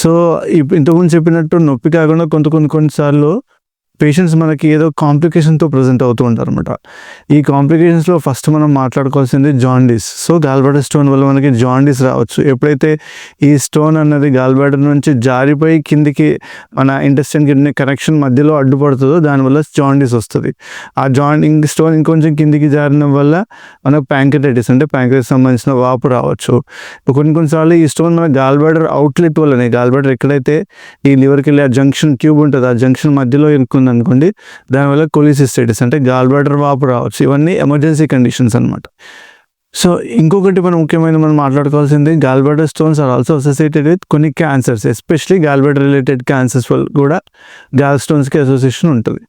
So ఇంతకుముందు చెప్పినట్టు నొప్పి కాకుండా కొన్నిసార్లు పేషెంట్స్ మనకి ఏదో కాంప్లికేషన్తో ప్రజెంట్ అవుతూ ఉంటారు అనమాట. ఈ కాంప్లికేషన్స్లో ఫస్ట్ మనం మాట్లాడుకోవాల్సింది జాండీస్. సో గాల్బ్లాడర్ స్టోన్ వల్ల మనకి జాండీస్ రావచ్చు. ఎప్పుడైతే ఈ స్టోన్ అన్నది గాల్బ్లాడర్ నుంచి జారిపోయి కిందికి మన ఇంటెస్టైన్ కిడ్నీ కనెక్షన్ మధ్యలో అడ్డుపడుతుందో దానివల్ల జాండీస్ వస్తుంది. ఆ స్టోన్ ఇంకొంచెం కిందికి జారడం వల్ల మనకు ప్యాంక్రియాటిస్ అంటే ప్యాంక్రియాస్ సంబంధించిన వాపు రావచ్చు. కొన్నిసార్లు ఈ స్టోన్ మన గాల్బ్లాడర్ అవుట్లెట్ వల్లనే, గాల్బ్లాడర్ ఎక్కడైతే ఈ లివర్కి వెళ్ళి ఆ జంక్షన్ ట్యూబ్ ఉంటుంది, ఆ జంక్షన్ మధ్యలో ఇరుక్కుంది అనుకోండి, దానివల్ల కొలిసిస్టైటిస్ అంటే గాల్బ్లాడర్ వాపు రావచ్చు. ఇవన్నీ ఎమర్జెన్సీ కండిషన్స్ అనమాట. సో ఇంకొకటి మనం మాట్లాడుకోవాల్సింది, gallbladder stones are also associated with కొన్ని cancers, especially gallbladder related cancers వల్ల కూడా గాల్ స్టోన్స్కి అసోసియేషన్ ఉంటుంది.